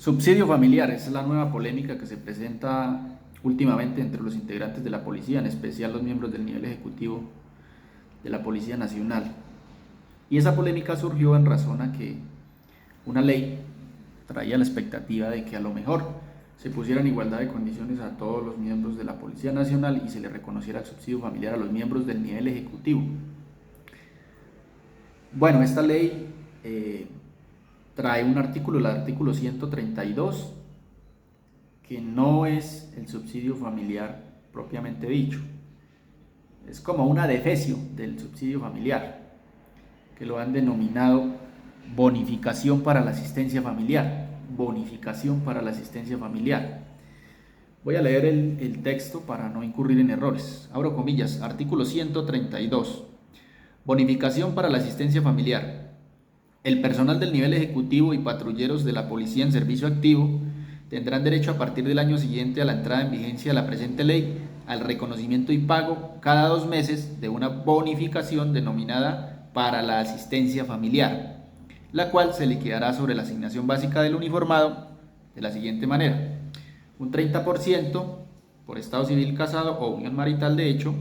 Subsidio familiar, esa es la nueva polémica que se presenta últimamente entre los integrantes de la policía, en especial los miembros del nivel ejecutivo de la Policía Nacional. Y esa polémica surgió en razón a que una ley traía la expectativa de que a lo mejor se pusiera en igualdad de condiciones a todos los miembros de la Policía Nacional y se le reconociera el subsidio familiar a los miembros del nivel ejecutivo. Bueno, esta ley trae un artículo, el artículo 132, que no es el subsidio familiar propiamente dicho. Es como un adefesio del subsidio familiar, que lo han denominado bonificación para la asistencia familiar. Bonificación para la asistencia familiar. Voy a leer el texto para no incurrir en errores. Abro comillas, artículo 132. Bonificación para la asistencia familiar. El personal del nivel ejecutivo y patrulleros de la policía en servicio activo tendrán derecho a partir del año siguiente a la entrada en vigencia de la presente ley al reconocimiento y pago cada 2 meses de una bonificación denominada para la asistencia familiar, la cual se liquidará sobre la asignación básica del uniformado de la siguiente manera: un 30% por estado civil casado o unión marital de hecho,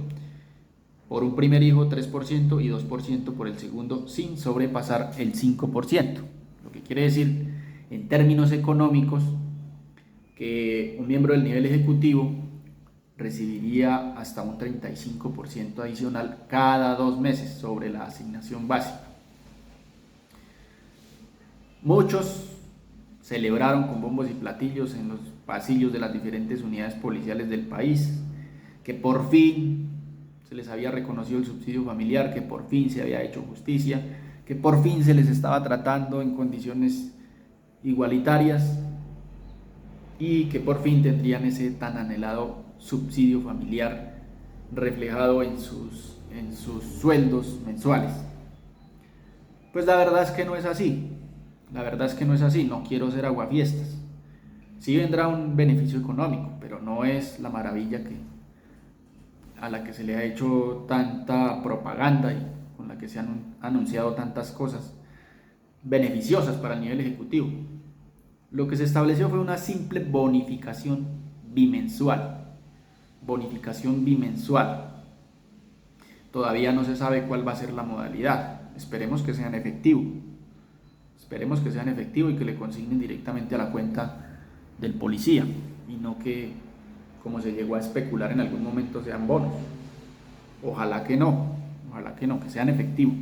por un primer hijo 3% y 2% por el segundo, sin sobrepasar el 5%. Lo que quiere decir, en términos económicos, que un miembro del nivel ejecutivo recibiría hasta un 35% adicional cada 2 meses sobre la asignación básica. Muchos celebraron con bombos y platillos en los pasillos de las diferentes unidades policiales del país que por fin se les había reconocido el subsidio familiar, que por fin se había hecho justicia, que por fin se les estaba tratando en condiciones igualitarias y que por fin tendrían ese tan anhelado subsidio familiar reflejado en sus sueldos mensuales. Pues la verdad es que no es así. La verdad es que no es así. No quiero ser aguafiestas. Sí vendrá un beneficio económico, pero no es la maravilla a la que se le ha hecho tanta propaganda y con la que se han anunciado tantas cosas beneficiosas para el nivel ejecutivo. Lo que se estableció fue una simple bonificación bimensual. Bonificación bimensual. Todavía no se sabe cuál va a ser la modalidad. Esperemos que sean efectivos. Esperemos que sean efectivos y que le consignen directamente a la cuenta del policía y no que, como se llegó a especular en algún momento, sean bonos. Ojalá que no, que sean efectivos.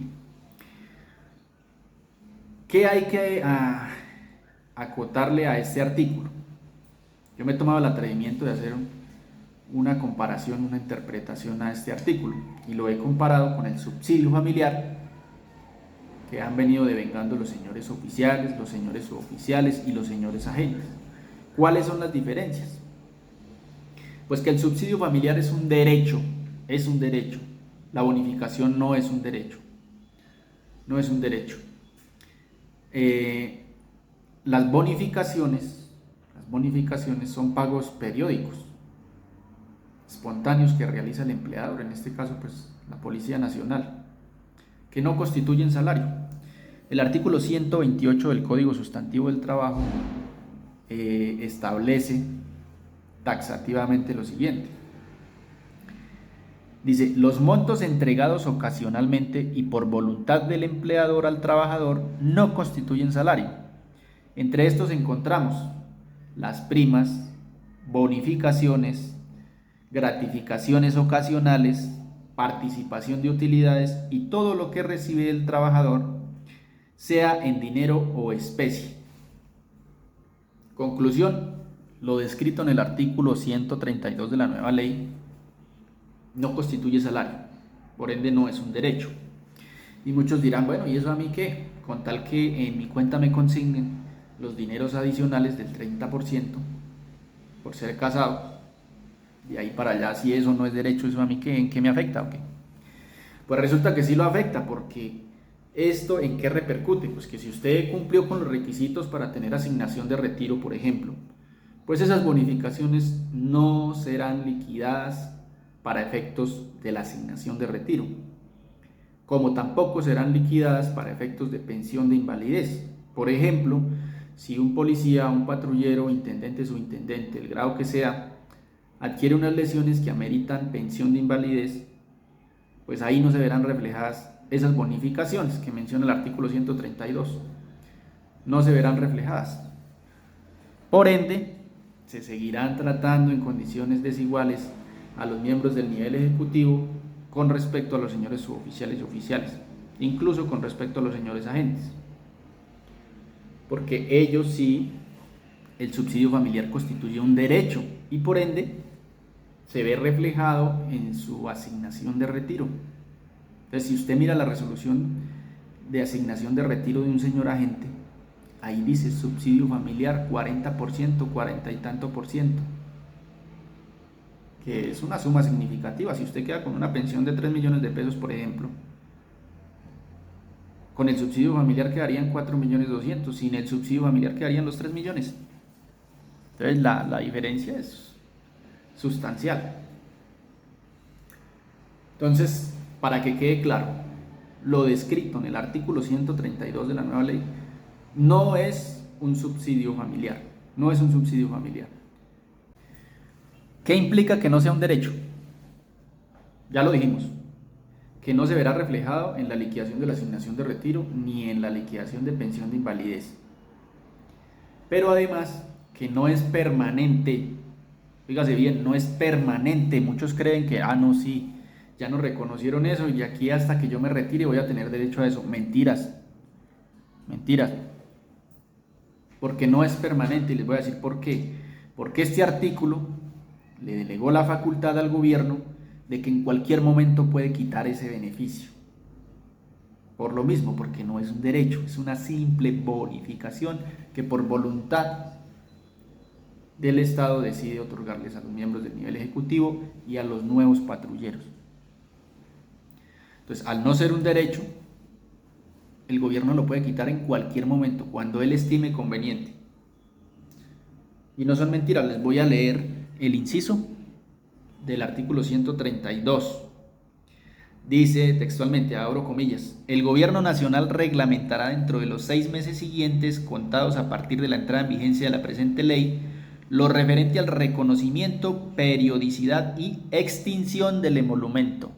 ¿Qué hay que acotarle a este artículo? Yo me he tomado el atrevimiento de hacer una comparación, una interpretación a este artículo y lo he comparado con el subsidio familiar que han venido devengando los señores oficiales, los señores suboficiales y los señores agentes. ¿Cuáles son las diferencias? Pues que el subsidio familiar es un derecho, La bonificación no es un derecho, no es un derecho. Las bonificaciones son pagos periódicos, espontáneos que realiza el empleador, en este caso pues la Policía Nacional, que no constituyen salario. El artículo 128 del Código Sustantivo del Trabajo establece taxativamente lo siguiente. Dice: los montos entregados ocasionalmente y por voluntad del empleador al trabajador no constituyen salario. Entre estos encontramos las primas, bonificaciones, gratificaciones ocasionales, participación de utilidades y todo lo que recibe el trabajador, sea en dinero o especie. Conclusión: lo descrito en el artículo 132 de la nueva ley no constituye salario, por ende no es un derecho. Y muchos dirán, bueno, ¿y eso a mí qué? Con tal que en mi cuenta me consignen los dineros adicionales del 30% por ser casado, de ahí para allá, si eso no es derecho, ¿eso a mí qué? ¿En qué me afecta o qué? Pues resulta que sí lo afecta, porque ¿esto en qué repercute? Pues que si usted cumplió con los requisitos para tener asignación de retiro, por ejemplo, pues esas bonificaciones no serán liquidadas para efectos de la asignación de retiro, como tampoco serán liquidadas para efectos de pensión de invalidez. Por ejemplo, si un policía, un patrullero, intendente, subintendente, el grado que sea, adquiere unas lesiones que ameritan pensión de invalidez, pues ahí no se verán reflejadas esas bonificaciones que menciona el artículo 132. No se verán reflejadas. Por ende, se seguirán tratando en condiciones desiguales a los miembros del nivel ejecutivo con respecto a los señores suboficiales y oficiales, incluso con respecto a los señores agentes. Porque ellos sí, el subsidio familiar constituye un derecho y por ende se ve reflejado en su asignación de retiro. Entonces, si usted mira la resolución de asignación de retiro de un señor agente, ahí dice subsidio familiar 40%, 40 y tanto por ciento, que es una suma significativa. Si usted queda con una pensión de 3 millones de pesos, por ejemplo, con el subsidio familiar quedarían 4.200.000, sin el subsidio familiar quedarían los 3 millones. Entonces la diferencia es sustancial. Entonces, para que quede claro, lo descrito en el artículo 132 de la nueva ley no es un subsidio familiar, no es un subsidio familiar. ¿Qué implica que no sea un derecho? Ya lo dijimos, que no se verá reflejado en la liquidación de la asignación de retiro ni en la liquidación de pensión de invalidez. Pero además, que no es permanente. Fíjase bien, no es permanente. Muchos creen que, no, sí, ya nos reconocieron eso y aquí hasta que yo me retire voy a tener derecho a eso. Mentiras. Mentiras. Porque no es permanente y les voy a decir por qué. Porque este artículo le delegó la facultad al gobierno de que en cualquier momento puede quitar ese beneficio. Por lo mismo, porque no es un derecho, es una simple bonificación que por voluntad del Estado decide otorgarles a los miembros del nivel ejecutivo y a los nuevos patrulleros. Entonces, al no ser un derecho, el gobierno lo puede quitar en cualquier momento, cuando él estime conveniente. Y no son mentiras, les voy a leer el inciso del artículo 132. Dice textualmente, abro comillas, el gobierno nacional reglamentará dentro de los 6 meses siguientes, contados a partir de la entrada en vigencia de la presente ley, lo referente al reconocimiento, periodicidad y extinción del emolumento.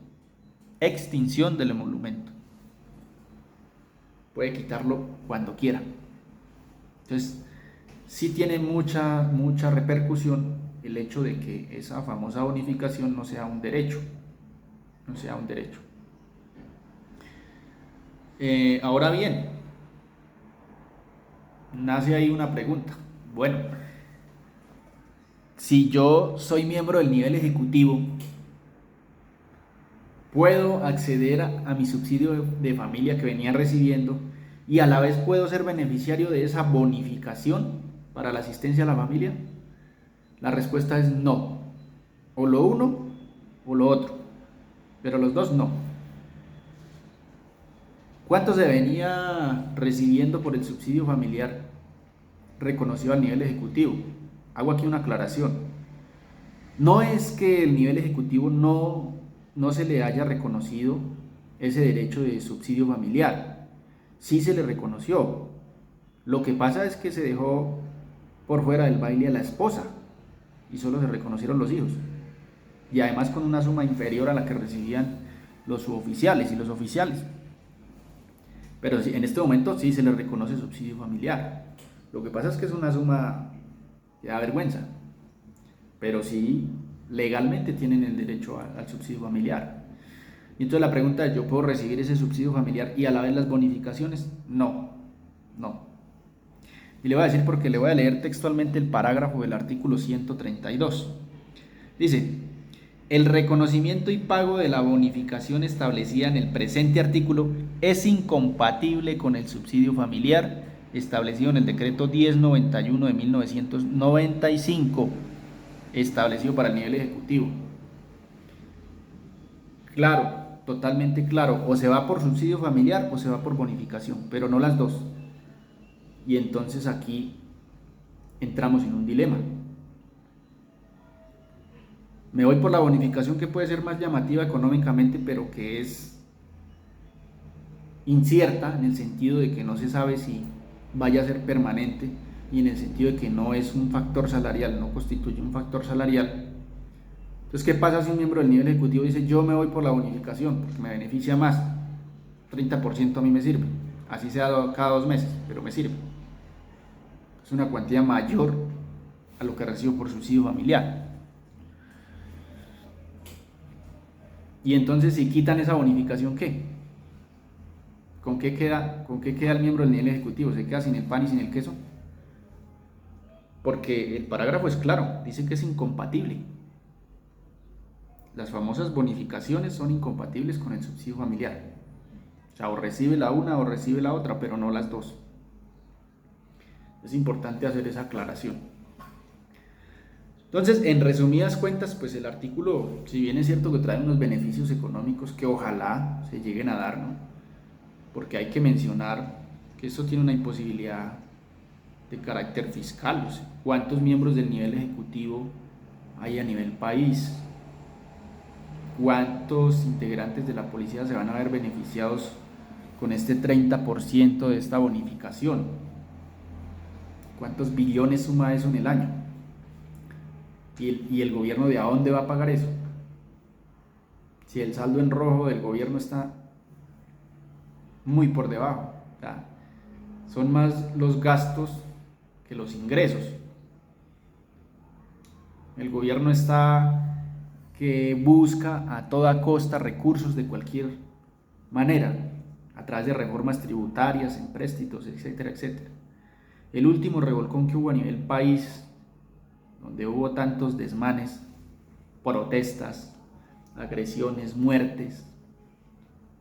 Extinción del emolumento. Puede quitarlo cuando quiera. Entonces, sí tiene mucha repercusión el hecho de que esa famosa bonificación no sea un derecho. No sea un derecho. Ahora bien, nace ahí una pregunta. Bueno, si yo soy miembro del nivel ejecutivo, puedo acceder a mi subsidio de familia que venía recibiendo y a la vez puedo ser beneficiario de esa bonificación para la asistencia a la familia. La respuesta es no, o lo uno o lo otro, pero los dos no. ¿Cuánto se venía recibiendo por el subsidio familiar reconocido al nivel ejecutivo? Hago aquí una aclaración. No es que el nivel ejecutivo no se le haya reconocido ese derecho de subsidio familiar. Sí se le reconoció. Lo que pasa es que se dejó por fuera del baile a la esposa y solo se reconocieron los hijos. Y además con una suma inferior a la que recibían los suboficiales y los oficiales. Pero en este momento sí se le reconoce subsidio familiar. Lo que pasa es que es una suma que da vergüenza. Pero sí, legalmente tienen el derecho al subsidio familiar. Y entonces la pregunta es, ¿yo puedo recibir ese subsidio familiar y a la vez las bonificaciones? No. Y le voy a decir porque le voy a leer textualmente el parágrafo del artículo 132. Dice, el reconocimiento y pago de la bonificación establecida en el presente artículo es incompatible con el subsidio familiar establecido en el decreto 1091 de 1995, establecido para el nivel ejecutivo. Claro, totalmente claro, o se va por subsidio familiar o se va por bonificación, pero no las dos. Y entonces aquí entramos en un dilema. Me voy por la bonificación que puede ser más llamativa económicamente, pero que es incierta en el sentido de que no se sabe si vaya a ser permanente, y en el sentido de que no es un factor salarial, no constituye un factor salarial. Entonces, ¿qué pasa si un miembro del nivel ejecutivo dice yo me voy por la bonificación porque me beneficia más? 30% a mí me sirve, así sea cada 2 meses, pero me sirve. Es una cuantía mayor a lo que recibo por subsidio familiar. Y entonces, si quitan esa bonificación, ¿qué? ¿Con qué queda el miembro del nivel ejecutivo? ¿Se queda sin el pan y sin el queso? Porque el parágrafo es claro, dice que es incompatible. Las famosas bonificaciones son incompatibles con el subsidio familiar. O sea, o recibe la una o recibe la otra, pero no las dos. Es importante hacer esa aclaración. Entonces, en resumidas cuentas, pues el artículo, si bien es cierto que trae unos beneficios económicos que ojalá se lleguen a dar, ¿no? Porque hay que mencionar que esto tiene una imposibilidad de carácter fiscal. O sea, ¿cuántos miembros del nivel ejecutivo hay a nivel país? ¿Cuántos integrantes de la policía se van a ver beneficiados con este 30% de esta bonificación? ¿Cuántos billones suma eso en el año? ¿Y el gobierno de a dónde va a pagar eso? Si el saldo en rojo del gobierno está muy por debajo. O sea, son más los gastos que los ingresos. El gobierno está que busca a toda costa recursos de cualquier manera, a través de reformas tributarias, empréstitos, etcétera, etcétera. El último revolcón que hubo a nivel país, donde hubo tantos desmanes, protestas, agresiones, muertes,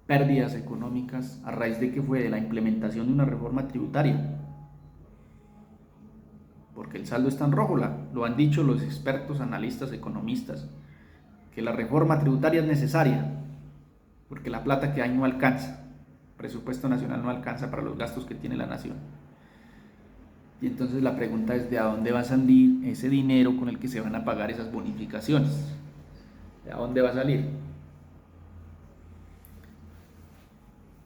pérdidas económicas, a raíz de que fue de la implementación de una reforma tributaria. Porque el saldo está en rojo, lo han dicho los expertos, analistas, economistas, que la reforma tributaria es necesaria, porque la plata que hay no alcanza, el presupuesto nacional no alcanza para los gastos que tiene la nación. Y entonces la pregunta es, ¿de a dónde va a salir ese dinero con el que se van a pagar esas bonificaciones? ¿De a dónde va a salir?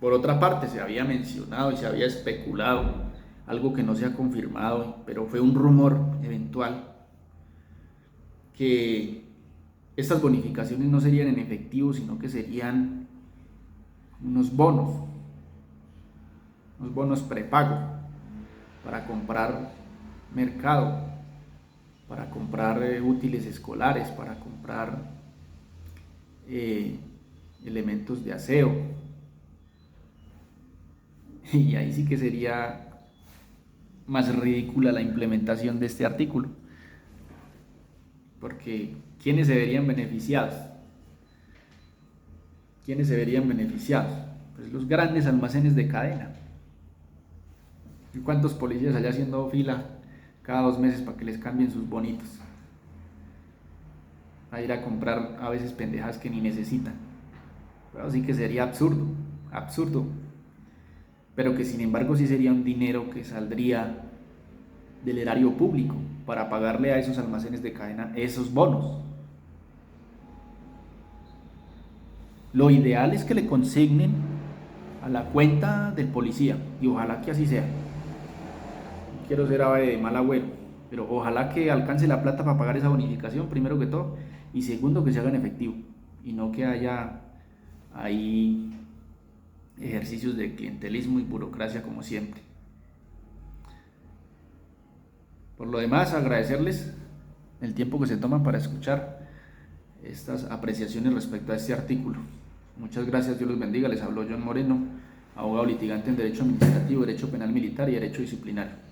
Por otra parte, se había mencionado y se había especulado, algo que no se ha confirmado, pero fue un rumor eventual, que estas bonificaciones no serían en efectivo, sino que serían unos bonos prepago, para comprar mercado, para comprar útiles escolares, para comprar elementos de aseo. Y ahí sí que sería más ridícula la implementación de este artículo, porque ¿quiénes se verían beneficiados? ¿Quiénes se verían beneficiados? Pues los grandes almacenes de cadena. ¿Y cuántos policías allá haciendo fila cada 2 meses para que les cambien sus bonitos? A ir a comprar a veces pendejas que ni necesitan. Pero sí que sería absurdo, absurdo. Pero que sin embargo sí sería un dinero que saldría del erario público para pagarle a esos almacenes de cadena esos bonos. Lo ideal es que le consignen a la cuenta del policía, y ojalá que así sea. No quiero ser ave de mal agüero, pero ojalá que alcance la plata para pagar esa bonificación, primero que todo, y segundo, que se haga en efectivo, y no que haya ahí ejercicios de clientelismo y burocracia como siempre. Por lo demás, agradecerles el tiempo que se toman para escuchar estas apreciaciones respecto a este artículo. Muchas gracias, Dios los bendiga. Les habló John Moreno, abogado litigante en Derecho Administrativo, Derecho Penal Militar y Derecho Disciplinario.